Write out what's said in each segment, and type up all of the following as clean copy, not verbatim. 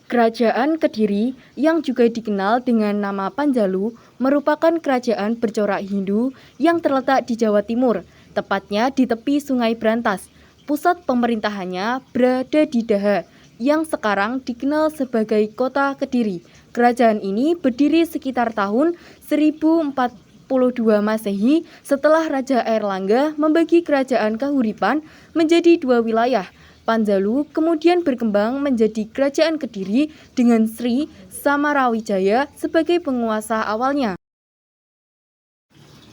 Kerajaan Kediri, yang juga dikenal dengan nama Panjalu, merupakan kerajaan bercorak Hindu yang terletak di Jawa Timur, tepatnya di tepi Sungai Brantas. Pusat pemerintahannya berada di Daha, yang sekarang dikenal sebagai Kota Kediri. Kerajaan ini berdiri sekitar tahun 1042 Masehi setelah Raja Airlangga membagi kerajaan Kahuripan menjadi dua wilayah. Panjalu kemudian berkembang menjadi Kerajaan Kediri dengan Sri Samarawijaya sebagai penguasa awalnya.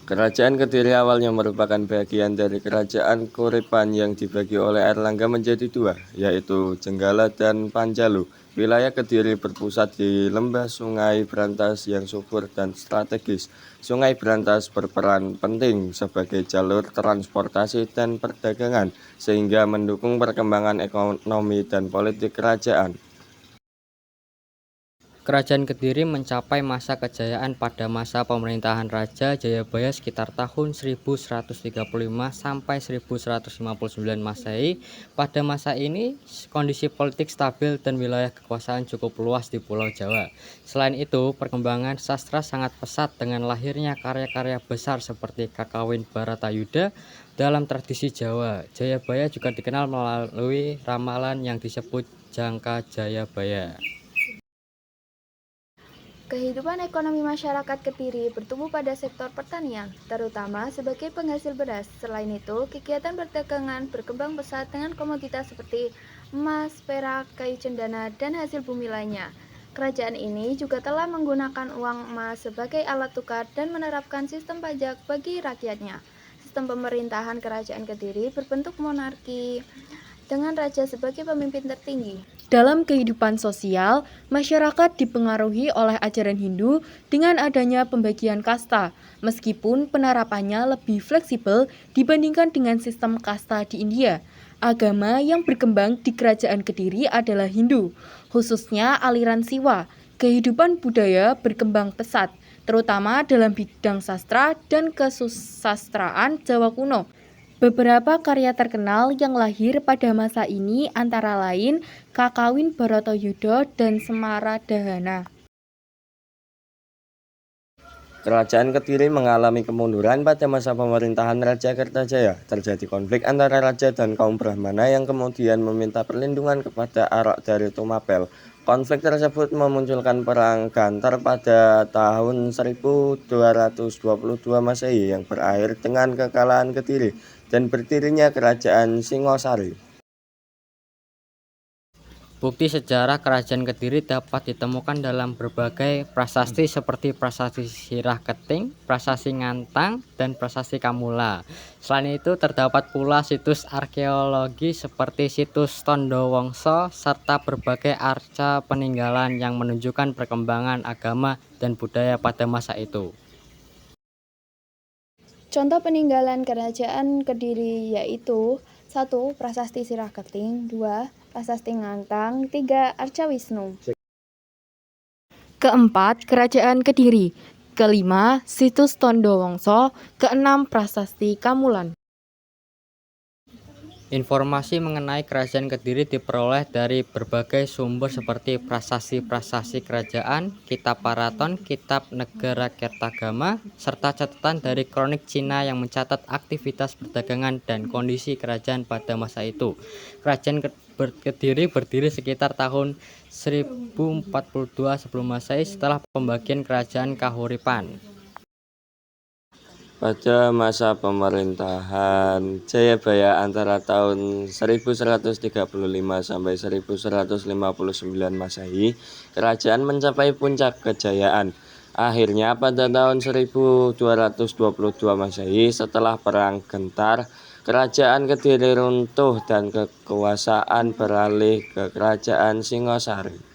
Kerajaan Kediri awalnya merupakan bagian dari Kerajaan Kuripan yang dibagi oleh Airlangga menjadi dua, yaitu Jenggala dan Panjalu. Wilayah Kediri berpusat di lembah Sungai Brantas yang subur dan strategis. Sungai Brantas berperan penting sebagai jalur transportasi dan perdagangan, sehingga mendukung perkembangan ekonomi dan politik kerajaan. Kerajaan Kediri mencapai masa kejayaan pada masa pemerintahan Raja Jayabaya sekitar tahun 1135 sampai 1159 Masehi. Pada masa ini, kondisi politik stabil dan wilayah kekuasaan cukup luas di Pulau Jawa. Selain itu, perkembangan sastra sangat pesat dengan lahirnya karya-karya besar seperti Kakawin Baratayuda dalam tradisi Jawa. Jayabaya juga dikenal melalui ramalan yang disebut Jangka Jayabaya. Kehidupan ekonomi masyarakat Kediri bertumbuh pada sektor pertanian, terutama sebagai penghasil beras. Selain itu, kegiatan perdagangan berkembang pesat dengan komoditas seperti emas, perak, kayu cendana, dan hasil bumi lainnya. Kerajaan ini juga telah menggunakan uang emas sebagai alat tukar dan menerapkan sistem pajak bagi rakyatnya. Sistem pemerintahan Kerajaan Kediri berbentuk monarki dengan raja sebagai pemimpin tertinggi. Dalam kehidupan sosial, masyarakat dipengaruhi oleh ajaran Hindu dengan adanya pembagian kasta, meskipun penerapannya lebih fleksibel dibandingkan dengan sistem kasta di India. Agama yang berkembang di Kerajaan Kediri adalah Hindu, khususnya aliran Siwa. Kehidupan budaya berkembang pesat, terutama dalam bidang sastra dan kesusastraan Jawa kuno. Beberapa karya terkenal yang lahir pada masa ini antara lain Kakawin Baratayuda dan Semaradahana. Kerajaan Kediri mengalami kemunduran pada masa pemerintahan Raja Kertajaya. Terjadi konflik antara raja dan kaum Brahmana yang kemudian meminta perlindungan kepada Arok dari Tumapel. Konflik tersebut memunculkan perang Gantar pada tahun 1222 Masehi yang berakhir dengan kekalahan Kediri dan berdirinya Kerajaan Singosari. Bukti sejarah Kerajaan Kediri dapat ditemukan dalam berbagai prasasti seperti Prasasti Sirah Keting, Prasasti Ngantang, dan Prasasti Kamula. Selain itu terdapat pula situs arkeologi seperti situs Tondo Wongso serta berbagai arca peninggalan yang menunjukkan perkembangan agama dan budaya pada masa itu. Contoh peninggalan Kerajaan Kediri yaitu 1. Prasasti Sirah Keting, 2. Prasasti Ngantang, 3. Arca Wisnu. Keempat, Kerajaan Kediri. Kelima, situs Tondo Wongso. Keenam, Prasasti Kamulan. Informasi mengenai Kerajaan Kediri diperoleh dari berbagai sumber seperti prasasti-prasasti kerajaan, kitab Paraton, kitab Negara Kertagama, serta catatan dari kronik Cina yang mencatat aktivitas perdagangan dan kondisi kerajaan pada masa itu. Kerajaan Kediri berdiri sekitar tahun 1042 sebelum Masehi setelah pembagian Kerajaan Kahuripan. Pada masa pemerintahan Jayabaya antara tahun 1135 sampai 1159 Masehi, kerajaan mencapai puncak kejayaan. Akhirnya pada tahun 1222 Masehi setelah Perang Gentar, Kerajaan Kediri runtuh dan kekuasaan beralih ke Kerajaan Singosari.